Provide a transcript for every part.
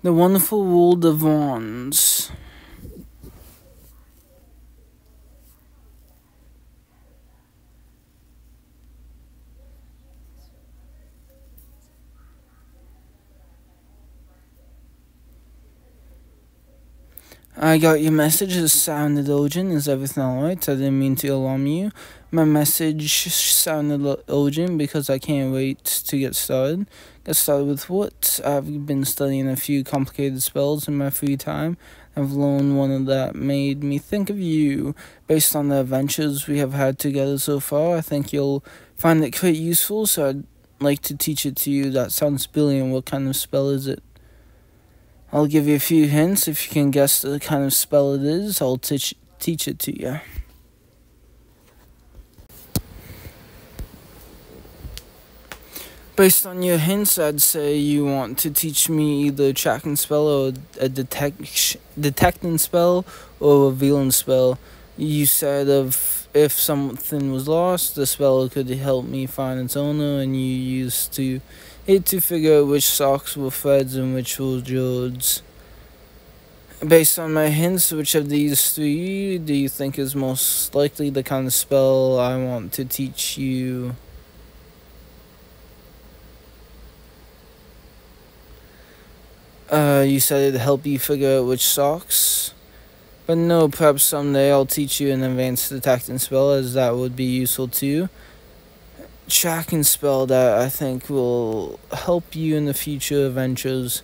The Wonderful World of Wands. I got your message. It sounded urgent. Is everything alright? I didn't mean to alarm you. My message sounded urgent because I can't wait to get started. Get started with what? I've been studying a few complicated spells in my free time. I've learned one that made me think of you. Based on the adventures we have had together so far, I think you'll find it quite useful, so I'd like to teach it to you. That sounds brilliant. What kind of spell is it? I'll give you a few hints. If you can guess the kind of spell it is, I'll teach it to you. Based on your hints, I'd say you want to teach me either a tracking spell or a detecting spell or a revealing spell. You said if something was lost, the spell could help me find its owner, and you used it to figure out which socks were threads and which were jewels. Based on my hints, which of these three do you think is most likely the kind of spell I want to teach you? You said it'd help you figure out which socks? But no, perhaps someday I'll teach you an advanced detecting spell, as that would be useful too. Tracking spell that I think will help you in the future adventures.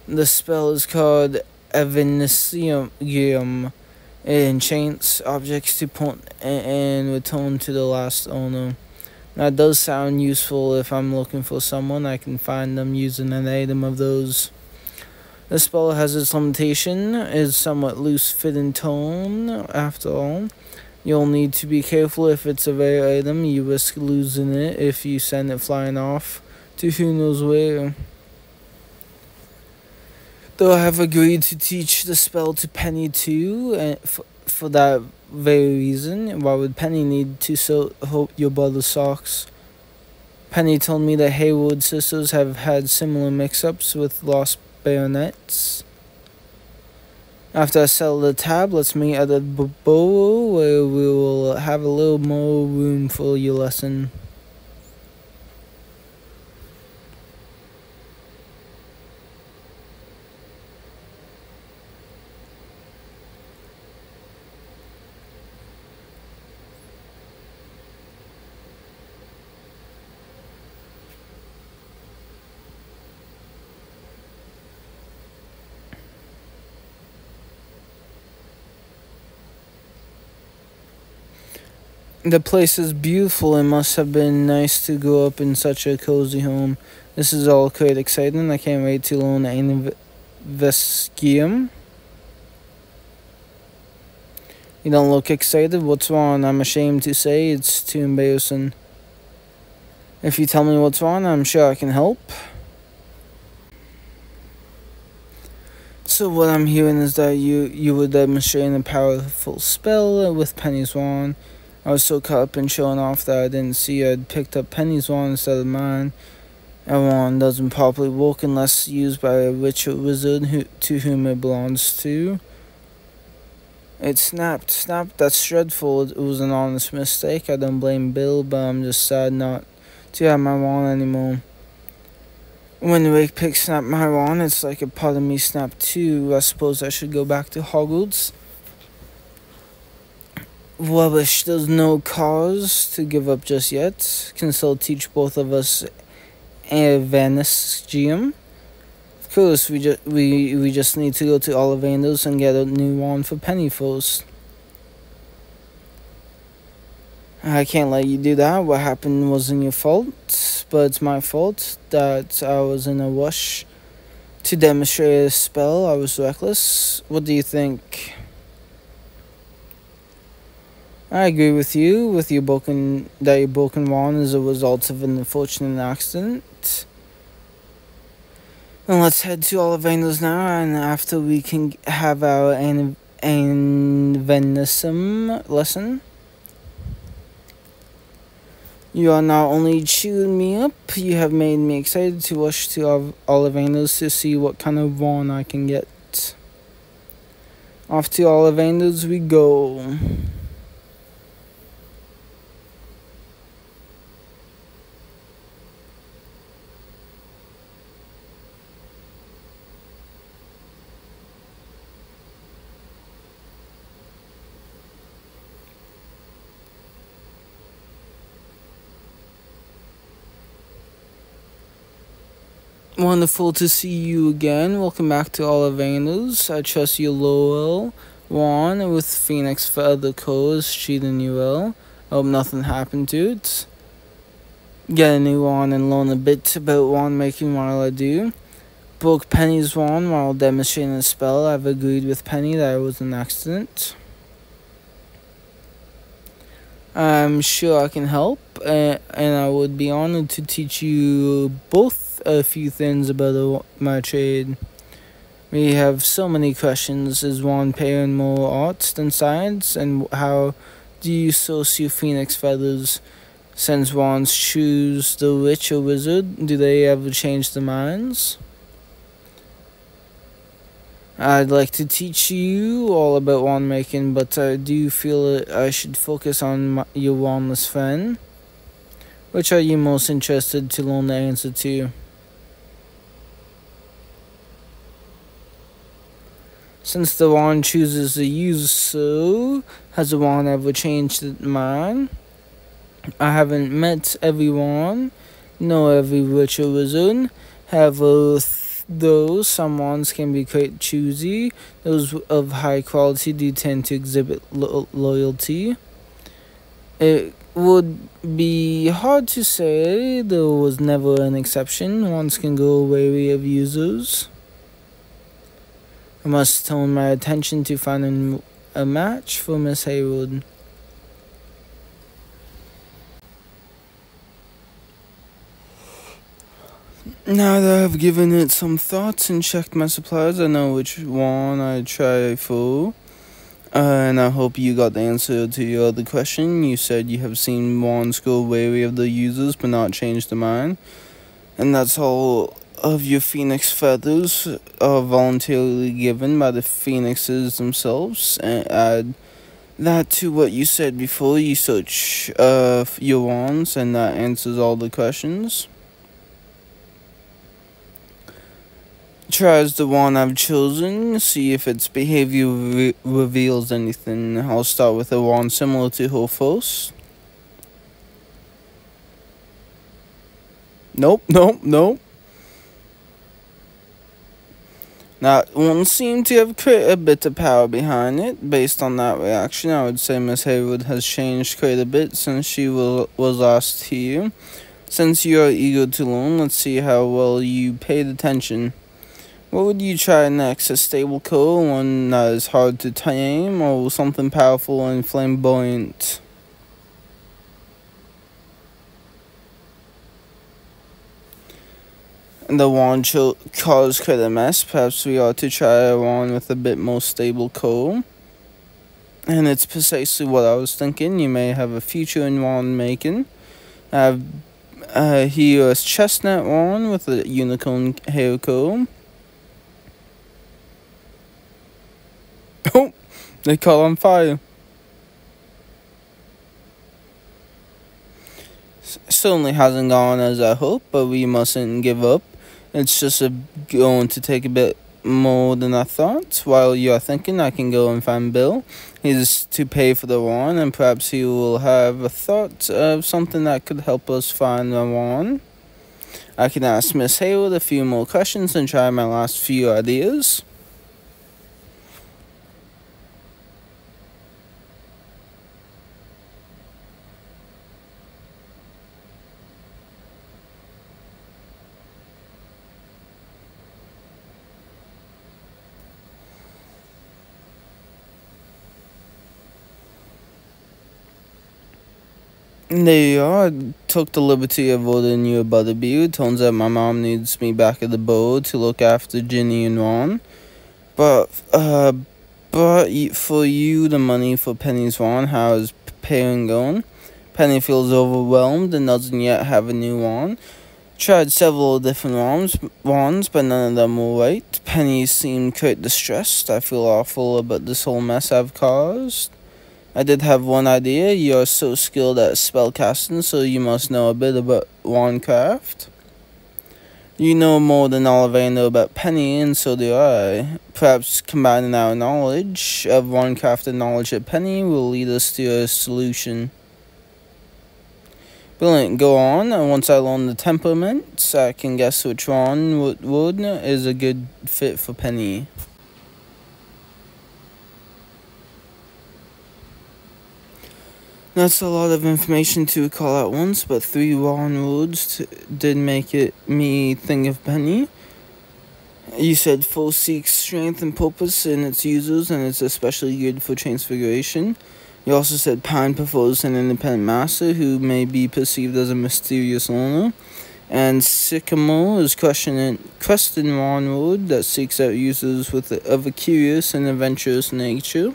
The spell is called Evanisium. It enchants objects to point and return to the last owner. That does sound useful. If I'm looking for someone, I can find them using an item of those. The spell has its limitation, is somewhat loose fitting tone, after all. You'll need to be careful if it's a rare item. You risk losing it if you send it flying off to who knows where. Though I have agreed to teach the spell to Penny too, and for that very reason. Why would Penny need to hope your brother's socks? Penny told me that Haywood sisters have had similar mix-ups with lost bayonets. After I settle the tab, let's meet at the Bowo, where we will have a little more room for your lesson. The place is beautiful. It must have been nice to grow up in such a cozy home. This is all quite exciting. I can't wait to learn Vescium. You don't look excited. What's wrong? I'm ashamed to say. It's too embarrassing. If you tell me what's wrong, I'm sure I can help. So what I'm hearing is that you were demonstrating a powerful spell with Penny's wand. I was so caught up in showing off that I didn't see I'd picked up Penny's wand instead of mine. A wand doesn't properly work unless used by a witch or wizard to whom it belongs to. It snapped. That's dreadful. It was an honest mistake. I don't blame Bill, but I'm just sad not to have my wand anymore. When the wake pick snapped my wand, it's like a part of me snapped too. I suppose I should go back to Hogwarts. Rubbish. There's no cause to give up just yet. Can still teach both of us Evanisium. Of course, we just need to go to Ollivanders and get a new wand for Penny first. I can't let you do that. What happened wasn't your fault, but it's my fault that I was in a rush to demonstrate a spell. I was reckless. What do you think? I agree with you. Your broken wand is a result of an unfortunate accident. And let's head to Ollivanders now, and after we can have our Evanisium lesson. You are not only cheering me up, you have made me excited to rush to Ollivander's to see what kind of wand I can get. Off to Ollivander's we go. Wonderful to see you again. Welcome back to Ollivander's. I trust your loyal wand with Phoenix Feather Co. is treating you well. I hope nothing happened to it. Get a new wand and learn a bit about wand making while I do. Broke Penny's wand while demonstrating a spell. I've agreed with Penny that it was an accident. I'm sure I can help, and I would be honored to teach you both a few things about my trade. We have so many questions. Is wand pairing more arts than science? And how do you source your phoenix feathers? Since wands choose the witch or wizard, do they ever change their minds? I'd like to teach you all about wand making, but I do feel that I should focus on your wandless friend. Which are you most interested to learn the answer to? Since the wand chooses the user, has the wand ever changed its mind? I haven't met every wand, nor every witch or wizard. However, though some wands can be quite choosy, those of high quality do tend to exhibit loyalty. It would be hard to say there was never an exception. Wands can go wary of users. I must turn my attention to finding a match for Miss Haywood. Now that I've given it some thoughts and checked my supplies, I know which one I'd try for. And I hope you got the answer to your other question. You said you have seen wands go wary of the users but not change their mind. And that's all of your phoenix feathers are voluntarily given by the phoenixes themselves. And add that to what you said before. You search your wands and that answers all the questions. Try as the wand I've chosen, see if its behavior reveals anything. I'll start with a wand similar to her first. Nope. That one seemed to have quite a bit of power behind it. Based on that reaction, I would say Miss Haywood has changed quite a bit since she was last here. Since you are eager to learn, let's see how well you paid attention. What would you try next? A stable core, one that is hard to tame, or something powerful and flamboyant? And the wand caused quite a mess. Perhaps we ought to try a wand with a bit more stable core. And it's precisely what I was thinking. You may have a future in wand making. I have here a chestnut wand with a unicorn hair comb. Oh, they caught on fire. Certainly hasn't gone as I hoped, but we mustn't give up. It's just going to take a bit more than I thought. While you're thinking, I can go and find Bill. He's to pay for the wand, and perhaps he will have a thought of something that could help us find the wand. I can ask Miss Haywood a few more questions and try my last few ideas. There you are. I took the liberty of ordering you a butterbeer. Turns out my mom needs me back at the boat to look after Ginny and Ron. But for you, the money for Penny's wand, how is paying going? Penny feels overwhelmed and doesn't yet have a new wand. Tried several different wands, but none of them were right. Penny seemed quite distressed. I feel awful about this whole mess I've caused. I did have one idea. You are so skilled at spellcasting, so you must know a bit about wandcraft. You know more than all of I know about Penny, and so do I. Perhaps combining our knowledge of wandcraft and knowledge of Penny will lead us to a solution. Brilliant, go on, and once I learn the temperaments, I can guess which one would is a good fit for Penny. That's a lot of information to recall at once, but 3 wand words did make me think of Penny. You said foe seeks strength and purpose in its users, and it's especially good for transfiguration. You also said Pine prefers an independent master who may be perceived as a mysterious learner. And Sycamore is question wand word that seeks out users of a curious and adventurous nature.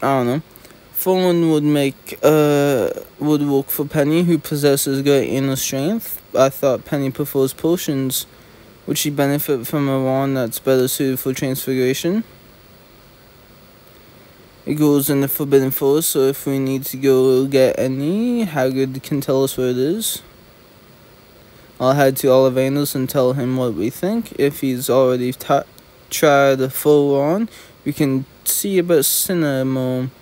I don't know. Fallen would work for Penny, who possesses great inner strength. I thought Penny prefers potions. Would she benefit from a wand that's better suited for transfiguration? It goes in the Forbidden Forest, so if we need to go get any, Hagrid can tell us where it is. I'll head to Ollivander's and tell him what we think. If he's already tried a full wand, we can see about Cinnamon.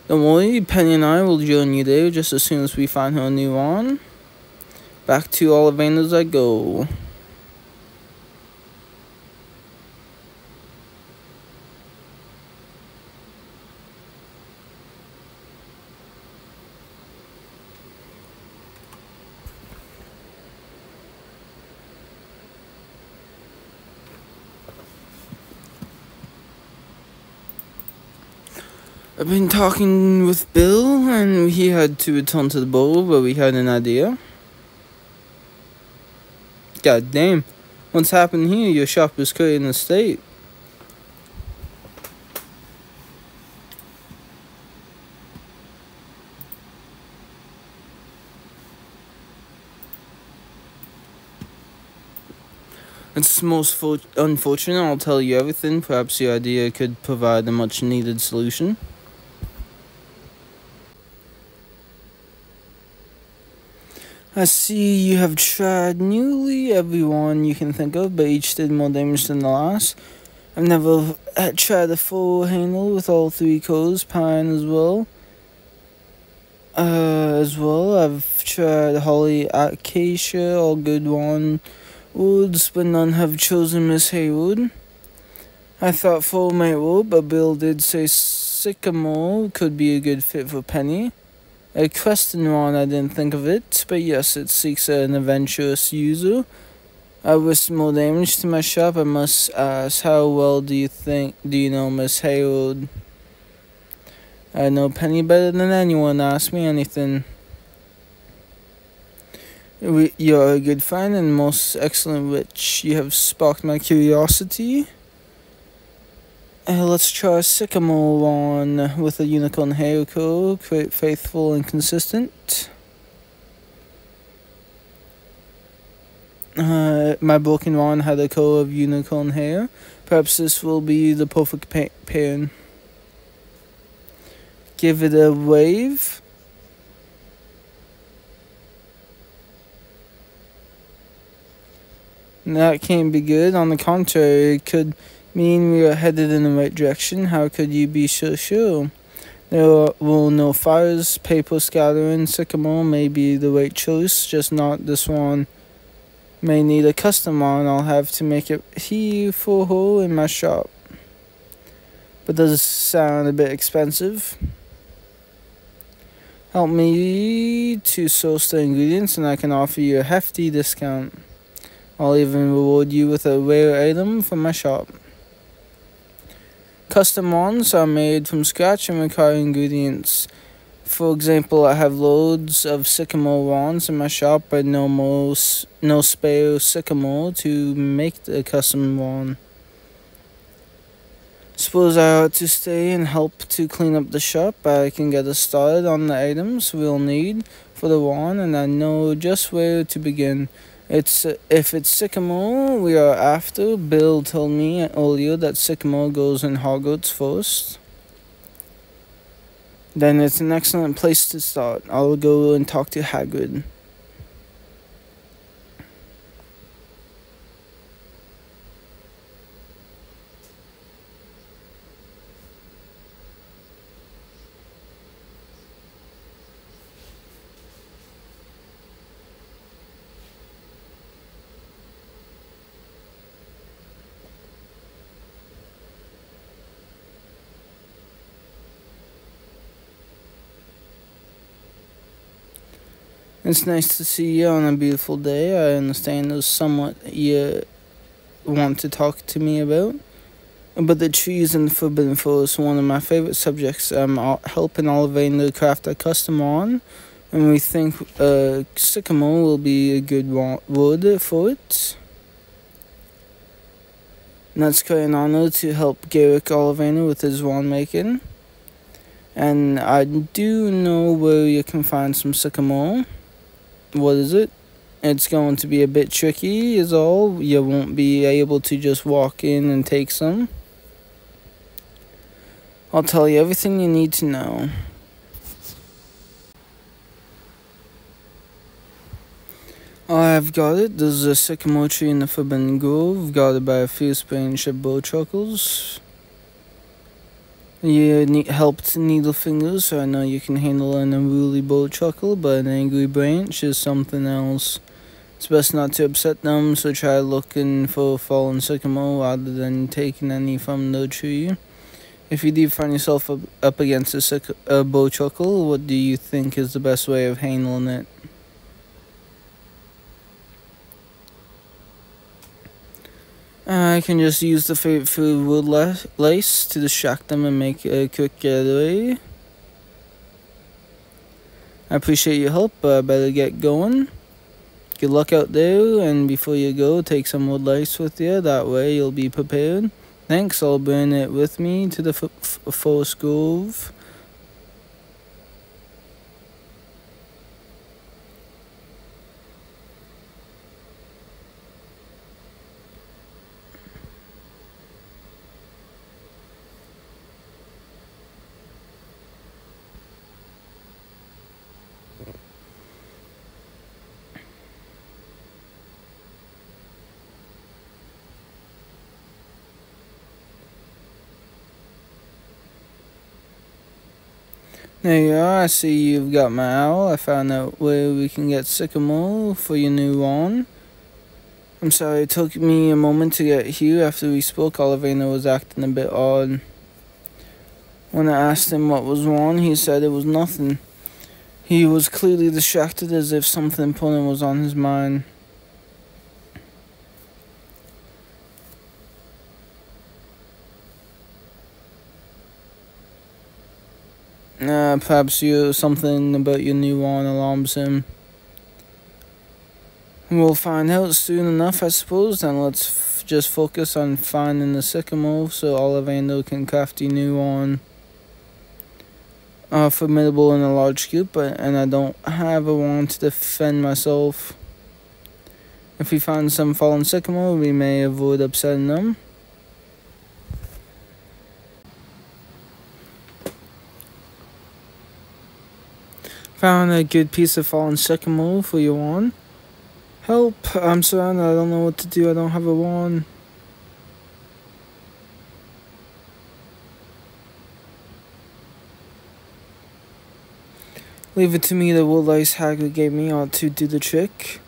Don't worry, Penny and I will join you there just as soon as we find her a new wand. Back to Ollivander's I go. I've been talking with Bill, and he had to return to the bowl, but we had an idea. God damn, what's happened here? Your shop is quite in a state. It's most unfortunate. I'll tell you everything. Perhaps your idea could provide a much needed solution. I see you have tried nearly every one you can think of, but each did more damage than the last. I've never tried a full handle with all 3 colors, pine as well. I've tried holly, acacia, all good wand woods, but none have chosen Miss Haywood. I thought full might work, but Bill did say sycamore could be a good fit for Penny. A question wand, I didn't think of it, but yes, it seeks an adventurous user. I risk more damage to my shop. I must ask, how well do you know Miss Haywood? I know Penny better than anyone. Ask me anything. You're a good friend and most excellent witch. You have sparked my curiosity. Let's try sycamore wand with a unicorn hair curl, quite faithful and consistent. My broken wand had a curl of unicorn hair. Perhaps this will be the perfect pair. Give it a wave. That can't be good. On the contrary, it could mean we are headed in the right direction. How could you be so sure? There will no fires. Paper scattering. Sycamore may be the right choice, just not this one. May need a custom one. I'll have to make it here for her in my shop. But does it sound a bit expensive? Help me to source the ingredients and I can offer you a hefty discount. I'll even reward you with a rare item from my shop. Custom wands are made from scratch and require ingredients. For example, I have loads of sycamore wands in my shop, but no spare sycamore to make the custom wand. Suppose I ought to stay and help to clean up the shop. I can get us started on the items we'll need for the wand, and I know just where to begin. If it's Sycamore we are after, Bill told me earlier that Sycamore goes in Hogwarts first. Then it's an excellent place to start. I'll go and talk to Hagrid. It's nice to see you on a beautiful day. I understand there's somewhat you want to talk to me about. But the trees in the Forbidden Forest are one of my favorite subjects. I'm helping Ollivander craft a custom wand, and we think Sycamore will be a good wood for it. And that's quite an honor to help Garrick Ollivander with his wand making. And I do know where you can find some Sycamore. What is it? It's going to be a bit tricky is all. You won't be able to just walk in and take some. I'll tell you everything you need to know. I've got it. There's a sycamore tree in the Forbidden Grove, guarded by a fierce branch of bowtruckles. You need helped Needlefingers, so I know you can handle an unruly bowtruckle, but an angry branch is something else. It's best not to upset them, so try looking for a fallen sycamore rather than taking any from the tree. If you do find yourself up against a bowtruckle, what do you think is the best way of handling it? I can just use the favorite food wood lace to distract them and make a quick getaway. I appreciate your help, but I better get going. Good luck out there, and before you go, take some wood lace with you. That way you'll be prepared. Thanks, I'll bring it with me to the Forest Grove. There you are, I see you've got my owl. I found out where we can get sycamore for your new wand. I'm sorry it took me a moment to get here. After we spoke, Ollivander was acting a bit odd. When I asked him what was wrong, he said it was nothing. He was clearly distracted, as if something important was on his mind. Perhaps something about your new wand alarms him. We'll find out soon enough, I suppose. Then let's just focus on finding the sycamore so Ollivander can craft your new wand. Formidable in a large group, and I don't have a wand to defend myself. If we find some fallen sycamore, we may avoid upsetting them. Found a good piece of fallen sycamore for your wand. Help! I'm surrounded. I don't know what to do. I don't have a wand. Leave it to me. The wood lace Hagrid gave me ought to do the trick.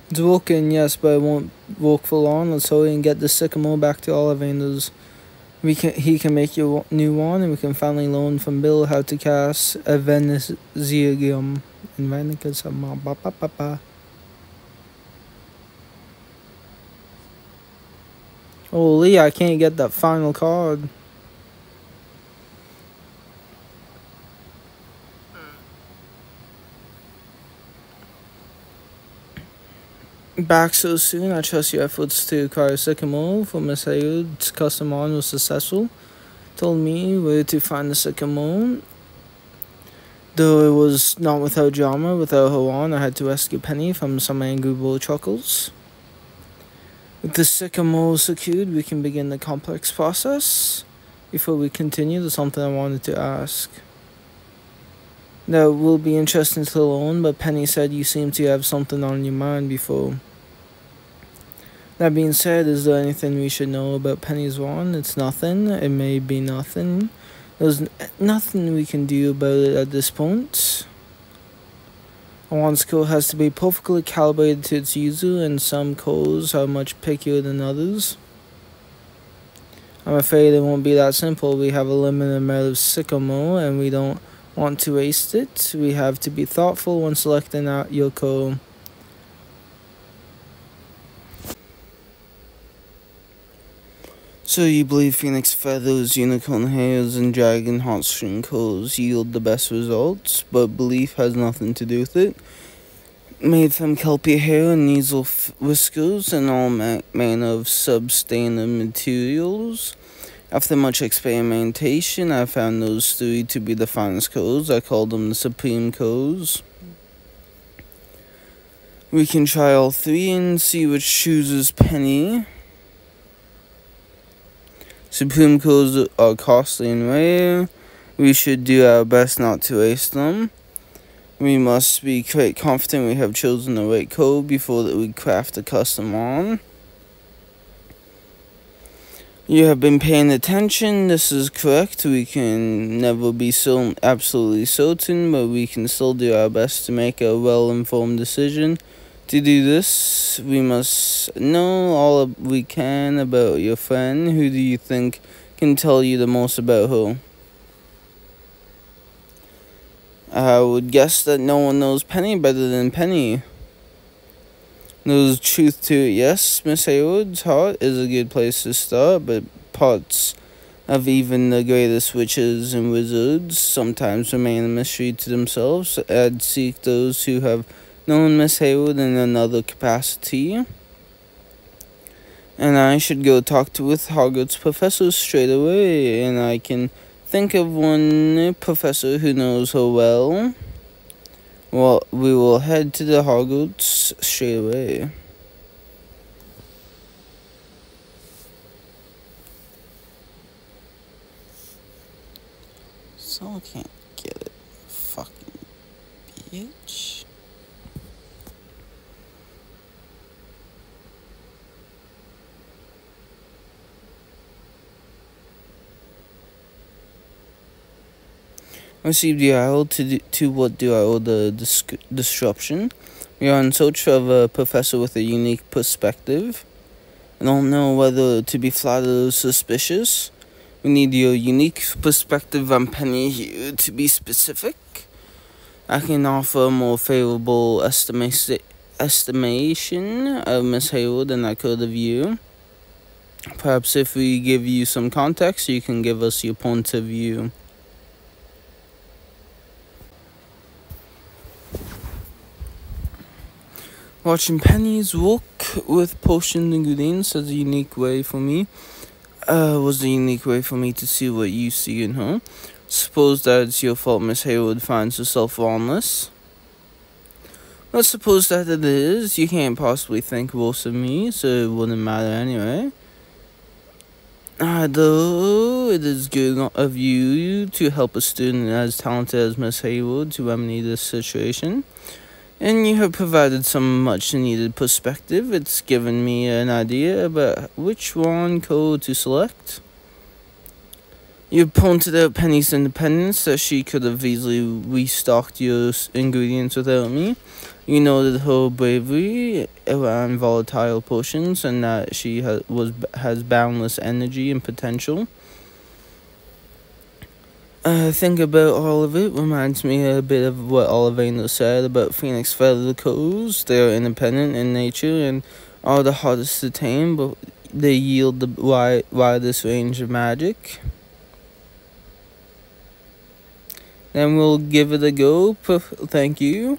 It's working, yes, but it won't work for long. Let's hurry and get the sycamore back to Ollivander's. He can make your new wand, and we can finally learn from Bill how to cast a Venusium. Holy, I can't get that final card. Back so soon, I trust your efforts to acquire Sycamore for Miss Haywood's custom on was successful. Told me where to find the Sycamore. Though it was not without drama, without her on, I had to rescue Penny from some angry bull chuckles. With the Sycamore secured, we can begin the complex process. Before we continue, there's something I wanted to ask. That will be interesting to learn, but Penny said you seem to have something on your mind before. That being said, is there anything we should know about Penny's wand? It's nothing. It may be nothing. There's nothing we can do about it at this point. A wand's code has to be perfectly calibrated to its user, and some codes are much pickier than others. I'm afraid it won't be that simple. We have a limited amount of Sycamore, and we don't want to waste it. We have to be thoughtful when selecting out your code. So you believe Phoenix Feathers, Unicorn Hairs, and Dragon Heartstring codes yield the best results, but belief has nothing to do with it. Made from Kelpie hair and Neasel whiskers and all manner of substandard materials. After much experimentation, I found those three to be the finest codes. I called them the Supreme Codes. We can try all three and see which chooses Penny. Supreme codes are costly and rare. We should do our best not to waste them. We must be quite confident we have chosen the right code before that we craft a custom on. You have been paying attention. This is correct. We can never be so absolutely certain, but we can still do our best to make a well-informed decision. To do this, we must know all we can about your friend. Who do you think can tell you the most about her? I would guess that no one knows Penny better than Penny. There's truth to it, yes. Miss Haywood's heart is a good place to start, but parts of even the greatest witches and wizards sometimes remain a mystery to themselves. I'd seek those who have known Miss Haywood in another capacity. And I should go talk with Hogwarts professors straight away, and I can think of one professor who knows her well. Well, we will head to the Hogwarts straight away. Someone can't get it. Fucking bitch. Received the IO to what do I owe the disruption. We are in search of a professor with a unique perspective. I don't know whether to be flattered or suspicious. We need your unique perspective on Penny here to be specific. I can offer a more favorable estimation of Miss Haywood than I could of you. Perhaps if we give you some context, you can give us your point of view. Watching Penny's work with potion ingredients was a unique way for me to see what you see in her. Suppose that it's your fault Miss Haywood finds herself wrongless. Let's suppose that it is. You can't possibly think worse of me, so it wouldn't matter anyway. Though it is good of you to help a student as talented as Miss Haywood to remedy this situation. And you have provided some much-needed perspective. It's given me an idea about which wand code to select. You pointed out Penny's independence, that she could have easily restocked your ingredients without me. You noted her bravery around volatile potions, and that she has boundless energy and potential. Think about all of it reminds me a bit of what Ollivander said about Phoenix Feather codes. They are independent in nature and are the hardest to tame, but they yield the widest range of magic. Then we'll give it a go. Thank you.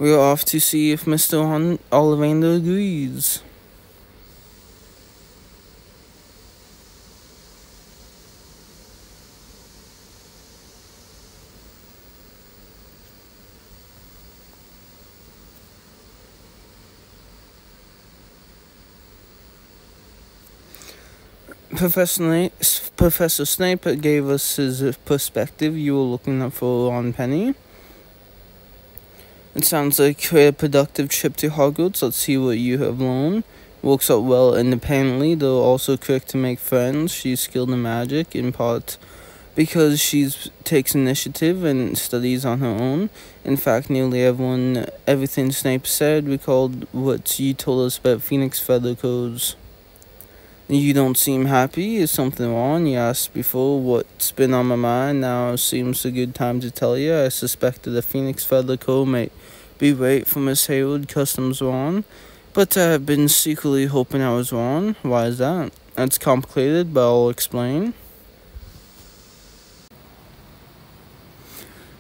We're off to see if Mr. Ollivander agrees. Professor Snape gave us his perspective. You were looking for Ron Penny. It sounds like a productive trip to Hogwarts. Let's see what you have learned. Works out well independently, though also quick to make friends. She's skilled in magic, in part because she takes initiative and studies on her own. In fact, nearly everything Snape said recalled what you told us about Phoenix Feather codes. You don't seem happy. Is something wrong? You asked before what's been on my mind. Now seems a good time to tell you. I suspected the Phoenix Feather Code might be right for Miss Hayward customs wrong, but I've been secretly hoping I was wrong. Why is that? That's complicated, but I'll explain.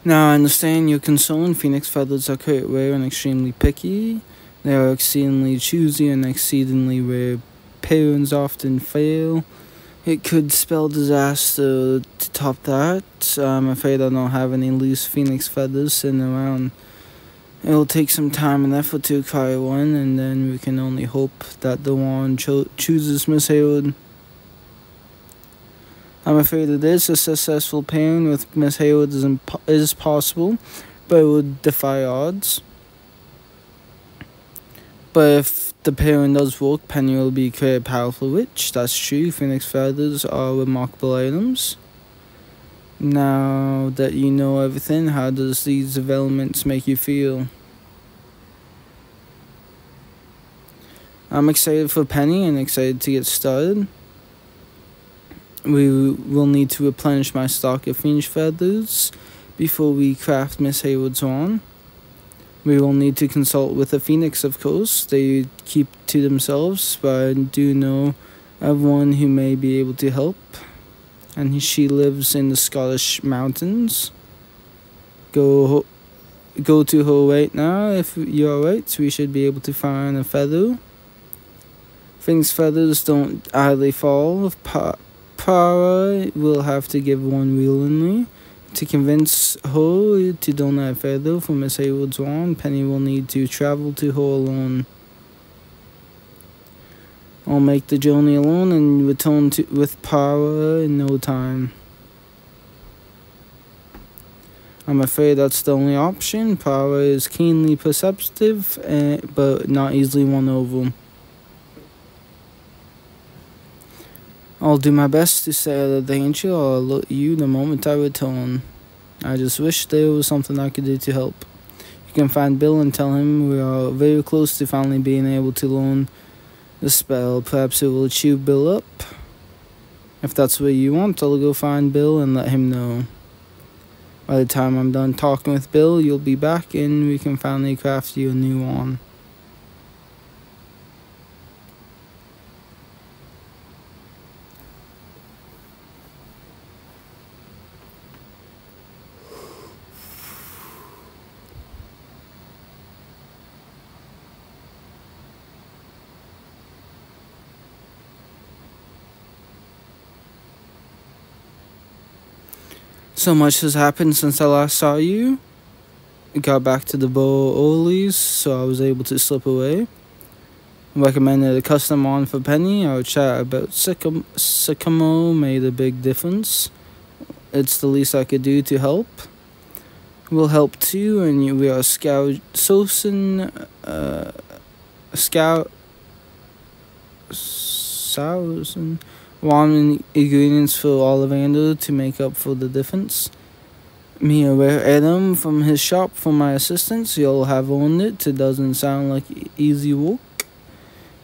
Now I understand your concern. Phoenix feathers are quite rare and extremely picky. They are exceedingly choosy and exceedingly rare. Parents often fail. It could spell disaster to top that. I'm afraid I don't have any loose phoenix feathers sitting around. It'll take some time and effort to acquire one, and then we can only hope that the wand chooses Miss Hayward. I'm afraid it is. A successful pairing with Miss Hayward is possible, but it would defy odds. But if the pairing does work, Penny will be quite a powerful witch. That's true. Phoenix feathers are remarkable items. Now that you know everything, how does these developments make you feel? I'm excited for Penny and excited to get started. We will need to replenish my stock of Phoenix feathers before we craft Miss Hayward's wand. We will need to consult with the Phoenix, of course. They keep to themselves, but I do know of one who may be able to help. And she lives in the Scottish mountains. Go to her right now. If you're right, we should be able to find a feather. Phoenix feathers don't idly fall. Para will have to give one willingly. To convince her to donate a feather for Miss Hayward's wand, Penny will need to travel to her alone. I'll make the journey alone and return with Para in no time. I'm afraid that's the only option. Para is keenly perceptive, but not easily won over. I'll do my best to stay out of danger. I'll alert you the moment I return. I just wish there was something I could do to help. You can find Bill and tell him we are very close to finally being able to learn the spell. Perhaps it will cheer Bill up. If that's what you want, I'll go find Bill and let him know. By the time I'm done talking with Bill, you'll be back and we can finally craft you a new wand. So much has happened since I last saw you. I got back to the bow early, so I was able to slip away. Recommended a custom wand for Penny. Our chat about Sycamore made a big difference. It's the least I could do to help. We'll help too, and we are sourcing wand ingredients for Ollivander to make up for the difference. Me a rare item from his shop for my assistance. You'll have owned it. It doesn't sound like easy work.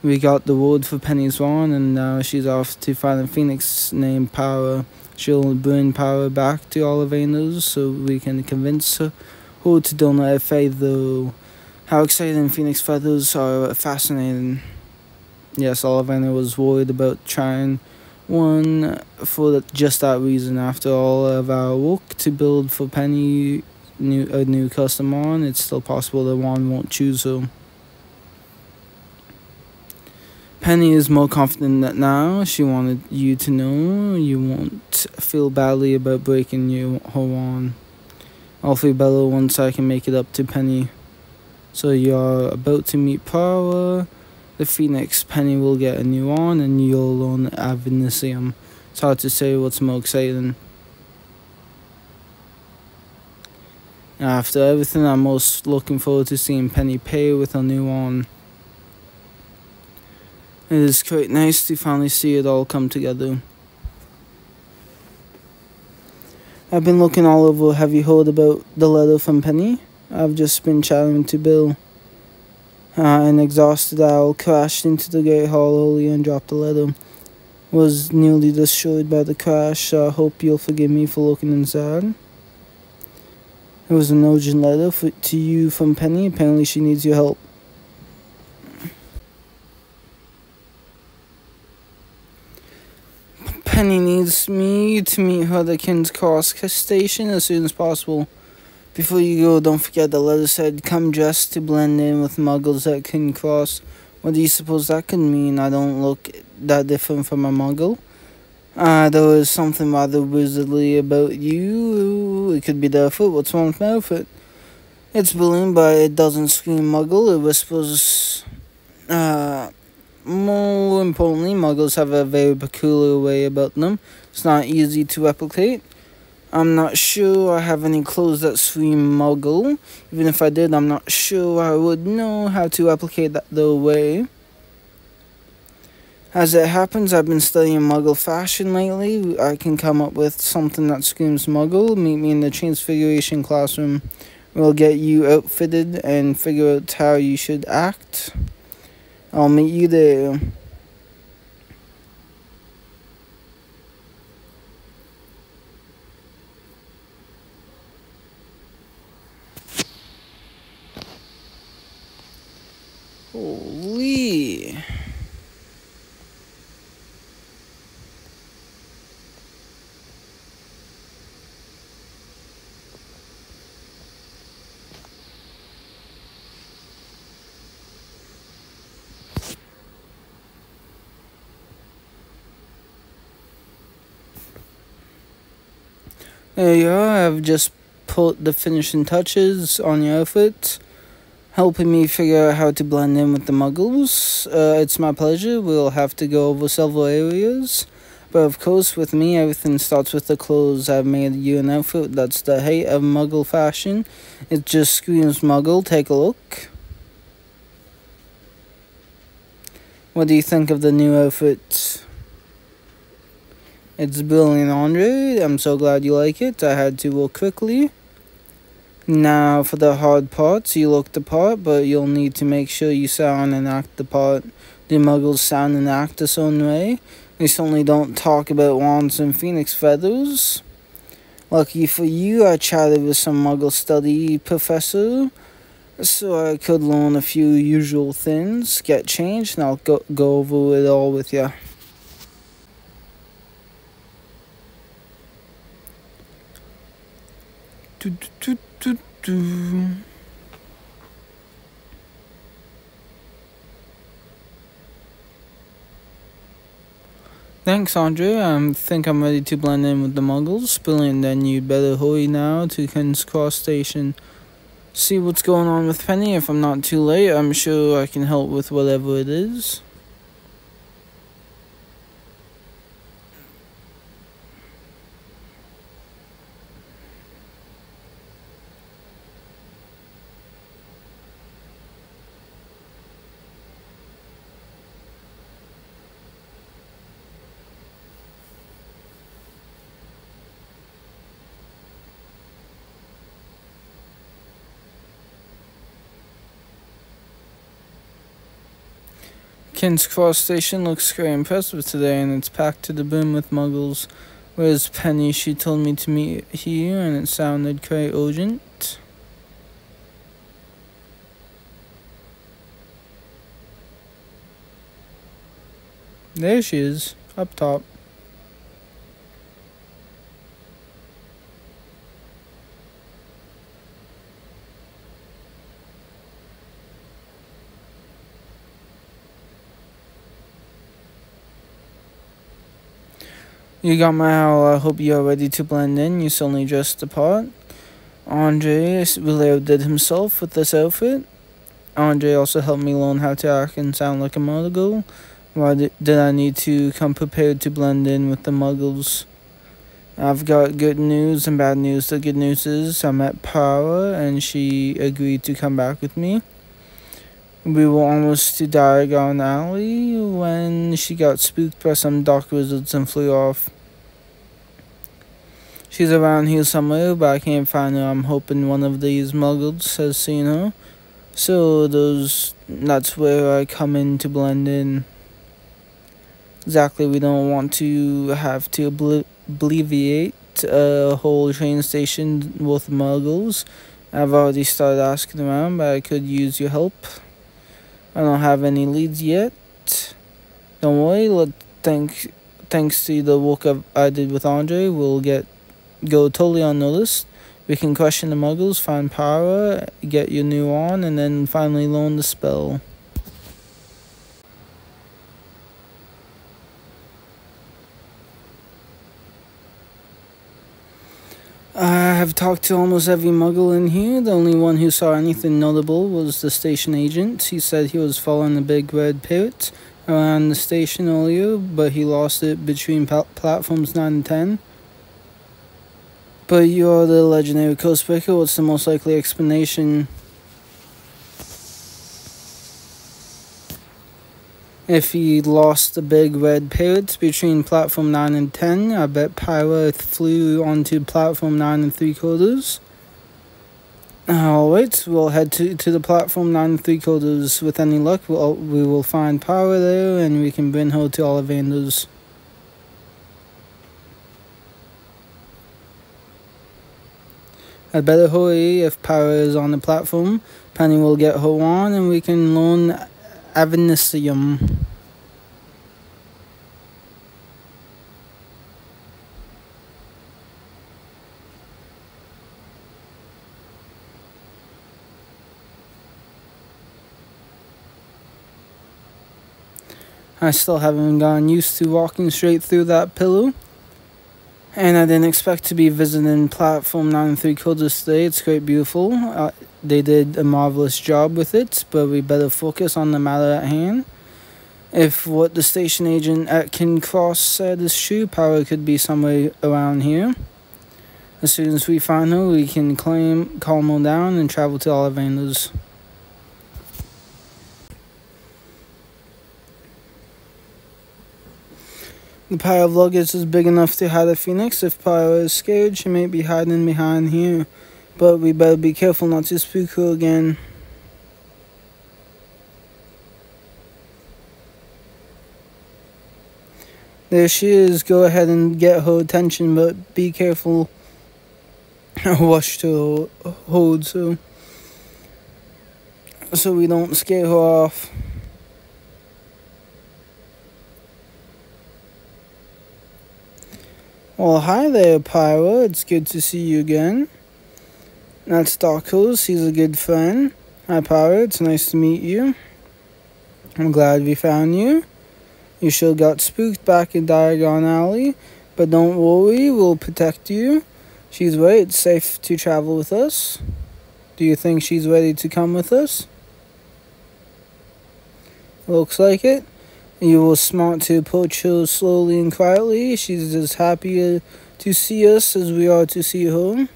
We got the word for Penny's wand, and now she's off to find a phoenix named Power. She'll bring Power back to Ollivander so we can convince her to donate a feather. How exciting! Phoenix feathers are fascinating. Yes, Ollivander was worried about trying one for just that reason. After all of our work to build for Penny a new custom wand, it's still possible the wand won't choose her. Penny is more confident that now. She wanted you to know you won't feel badly about breaking her wand. I'll feel better once I can make it up to Penny. So you're about to meet Power, the Phoenix. Penny will get a new wand and you'll learn Avanesium. It's hard to say what's more exciting. After everything, I'm most looking forward to seeing Penny pay with her new wand. It is quite nice to finally see it all come together. I've been looking all over. Have you heard about the letter from Penny? I've just been chatting to Bill. An exhausted owl crashed into the Great Hall earlier and dropped a letter. Was nearly destroyed by the crash, so I hope you'll forgive me for looking inside. It was an urgent letter to you from Penny. Apparently she needs your help. Penny needs me to meet her at the King's Cross station as soon as possible. Before you go, don't forget the letter said, come dressed to blend in with muggles at King's Cross. What do you suppose that could mean? I don't look that different from a muggle. There was something rather wizardly about you. It could be the outfit. What's wrong with my outfit? It's brilliant, but it doesn't scream muggle. It whispers, more importantly, muggles have a very peculiar way about them. It's not easy to replicate. I'm not sure I have any clothes that scream muggle. Even if I did, I'm not sure I would know how to replicate that their way. As it happens, I've been studying muggle fashion lately. I can come up with something that screams muggle. Meet me in the transfiguration classroom. We'll get you outfitted and figure out how you should act. I'll meet you there. Holy. There you are. I've just put the finishing touches on your outfit, helping me figure out how to blend in with the muggles. It's my pleasure. We'll have to go over several areas. But of course, with me, everything starts with the clothes. I've made you an outfit that's the height of muggle fashion. It just screams muggle. Take a look. What do you think of the new outfit? It's brilliant, Andre. I'm so glad you like it. I had to work quickly. Now for the hard parts. You look the part, but you'll need to make sure you sound and act the part. Do muggles sound and act a certain way? They certainly don't talk about wands and phoenix feathers. Lucky for you, I chatted with some muggle study professor, so I could learn a few usual things, get changed, and I'll go over it all with you. Thanks, Andre. I think I'm ready to blend in with the muggles. Brilliant, then you'd better hurry now to King's Cross Station. See what's going on with Penny. If I'm not too late, I'm sure I can help with whatever it is. King's Cross Station looks very impressive today, and it's packed to the brim with muggles. Where's Penny? She told me to meet here, and it sounded quite urgent. There she is, up top. You got my howl. I hope you are ready to blend in. You suddenly dressed the part. Andre really outdid himself with this outfit. Andre also helped me learn how to act and sound like a muggle. Why did I need to come prepared to blend in with the muggles? I've got good news and bad news. The good news is I met Para and she agreed to come back with me. We were almost to Diagon Alley when she got spooked by some dark wizards and flew off. She's around here somewhere, but I can't find her. I'm hoping one of these muggles has seen her. So that's where I come in to blend in. Exactly, we don't want to have to obliviate a whole train station with muggles. I've already started asking around, but I could use your help. I don't have any leads yet. Don't worry, thanks to the work I did with Andre, we'll go totally unnoticed. We can question the muggles, find Para, get your new on, and then finally learn the spell. I have talked to almost every muggle in here. The only one who saw anything notable was the station agent. He said he was following the big red parrot around the station earlier, but he lost it between platforms 9 and 10. But you're the legendary Codesbreaker. What's the most likely explanation? If he lost the big red parrot between platform 9 and 10, I bet Pyra flew onto platform 9 and 3/4. Alright, we'll head to the platform 9 and 3/4. With any luck, we will find Pyra there and we can bring her to Ollivanders. I'd better hurry. If Pyra is on the platform, Penny will get her on and we can learn Avanicium. I still haven't gotten used to walking straight through that pillar. And I didn't expect to be visiting platform 9 and 3/4 today. It's quite beautiful. They did a marvelous job with it, but we better focus on the matter at hand. If what the station agent at King Cross said is true, Power could be somewhere around here. As soon as we find her, we can calm her down and travel to Ollivanders. The pile of luggage is big enough to hide a phoenix. If Pyra is scared, she may be hiding behind here. But we better be careful not to spook her again. There she is. Go ahead and get her attention, but be careful. Watch to hold so we don't scare her off. Well, hi there, Pyra. It's good to see you again. That's Darkos. He's a good friend. Hi, Pyra. It's nice to meet you. I'm glad we found you. You sure got spooked back in Diagon Alley, but don't worry, we'll protect you. She's right. It's safe to travel with us. Do you think she's ready to come with us? Looks like it. You were smart to approach her slowly and quietly. She's as happy to see us as we are to see her.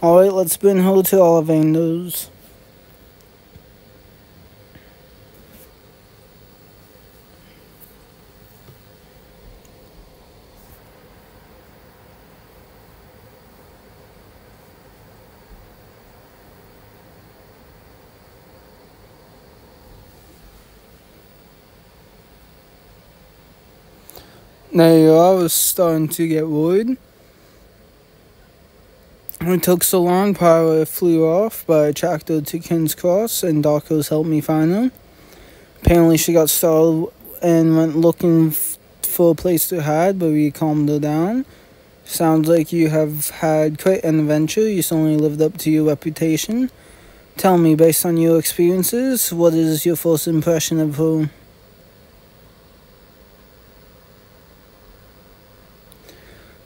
Alright, let's bring her to Ollivanders. There you are. I was starting to get worried. It took so long, Pyra flew off, but I tracked her to King's Cross, and Darkos helped me find her. Apparently she got startled and went looking for a place to hide, but we calmed her down. Sounds like you have had quite an adventure. You certainly lived up to your reputation. Tell me, based on your experiences, what is your first impression of her?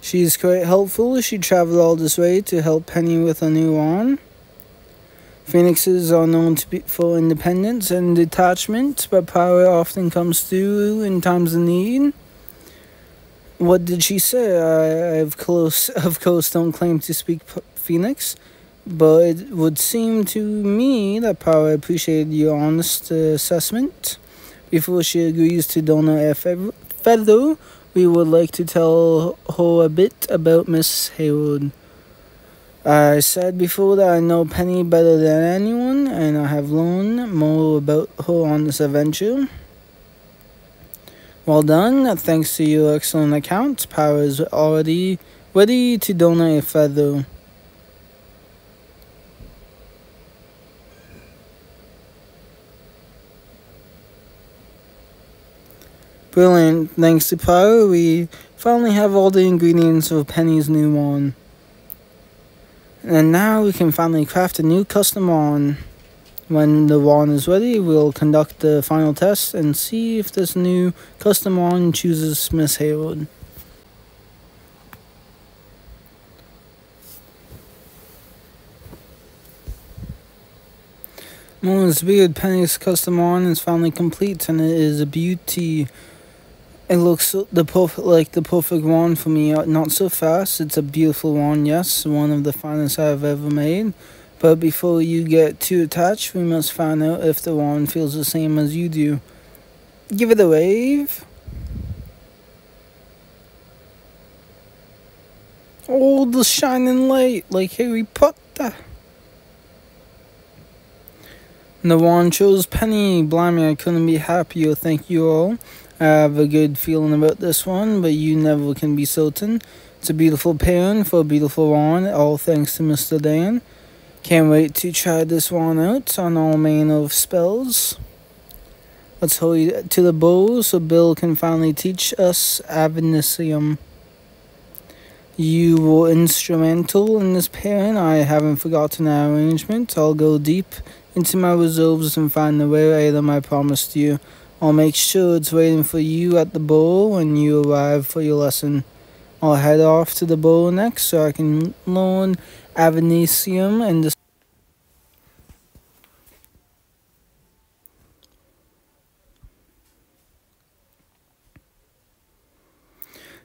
She's quite helpful. She traveled all this way to help Penny with a new wand. Phoenixes are known to be for independence and detachment, but power often comes through in times of need. What did she say? I of course don't claim to speak Phoenix, but it would seem to me that Power appreciated your honest assessment. Before she agrees to donate a feather, we would like to tell her a bit about Miss Hayward. I said before that I know Penny better than anyone, and I have learned more about her on this adventure. Well done. Thanks to your excellent account, Power is already ready to donate a feather. Brilliant. Thanks to Power, we finally have all the ingredients of Penny's new wand. And now we can finally craft a new custom wand. When the wand is ready, we'll conduct the final test and see if this new custom wand chooses Miss Hayward. Moon's Beard Penny's custom wand is finally complete, and it is a beauty. It looks like the perfect wand for me. Not so fast. It's a beautiful wand, yes, one of the finest I've ever made. But before you get too attached, we must find out if the wand feels the same as you do. Give it a wave. Oh, the shining light, like Harry Potter. The wand chose Penny. Blimey, I couldn't be happier. Thank you all. I have a good feeling about this one, but you never can be certain. It's a beautiful pairing for a beautiful wand, all thanks to Mr. Dan. Can't wait to try this wand out on all manner of spells. Let's hurry to the bowl so Bill can finally teach us Avanicium. You were instrumental in this pairing. I haven't forgotten our arrangement. I'll go deep into my reserves and find the rare item I promised you. I'll make sure it's waiting for you at the bowl when you arrive for your lesson. I'll head off to the bowl next so I can learn Avanicium and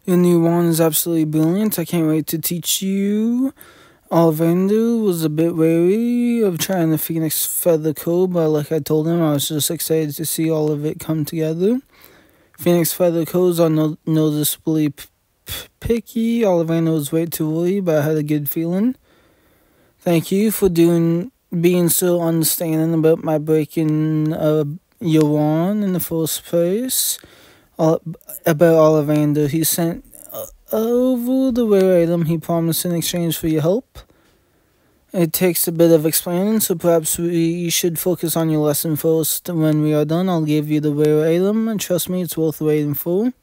your new wand is absolutely brilliant. I can't wait to teach you. Ollivander was a bit wary of trying the Phoenix Feather Code, but like I told him, I was just excited to see all of it come together. Phoenix Feather Codes are noticeably picky. Ollivander was way too early, but I had a good feeling. Thank you for being so understanding about my breaking your wand in the first place. About Ollivander, he sent over the rare item he promised in exchange for your help. It takes a bit of explaining, so perhaps we should focus on your lesson first. When we are done, I'll give you the rare item, and trust me, it's worth waiting for.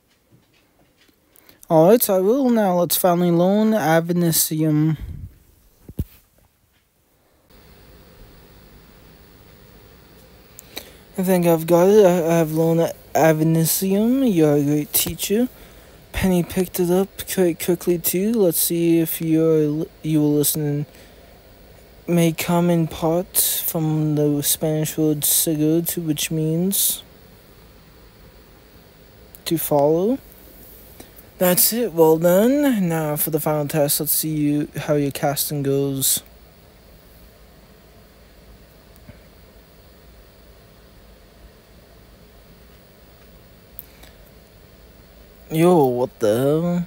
Alright, I will. Now let's finally learn Avanicium. I think I've got it. I've learned Avanicium. You're a great teacher. Penny picked it up quite quickly too. Let's see if you were listening. May come in part from the Spanish word seguir, which means to follow. That's it. Well done. Now for the final test. Let's see how your casting goes. Yo, what the hell?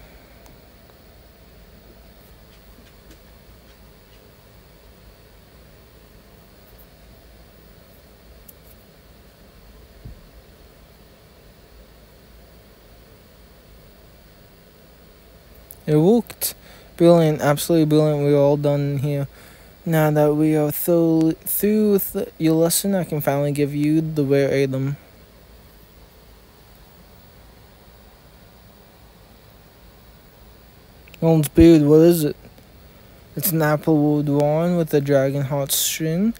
It worked. Brilliant, absolutely brilliant. We're all done here. Now that we are through with your lesson, I can finally give you the rare item. Moon's Beard, what is it? It's an applewood wand with a dragon heart string.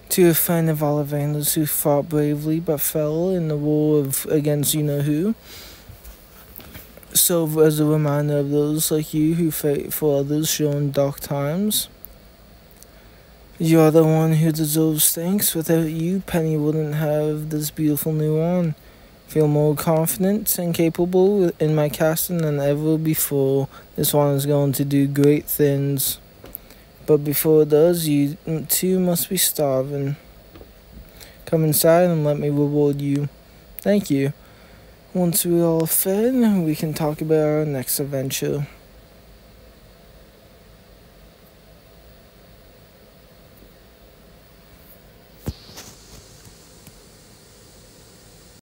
To a friend of Ollivander's who fought bravely but fell in the war against you-know-who. serve as a reminder of those like you who fight for others during dark times. You are the one who deserves thanks. Without you, Penny wouldn't have this beautiful new wand. Feel more confident and capable in my casting than ever before. This wand is going to do great things. But before it does, you too must be starving. Come inside and let me reward you. Thank you. Once we're all fed, we can talk about our next adventure.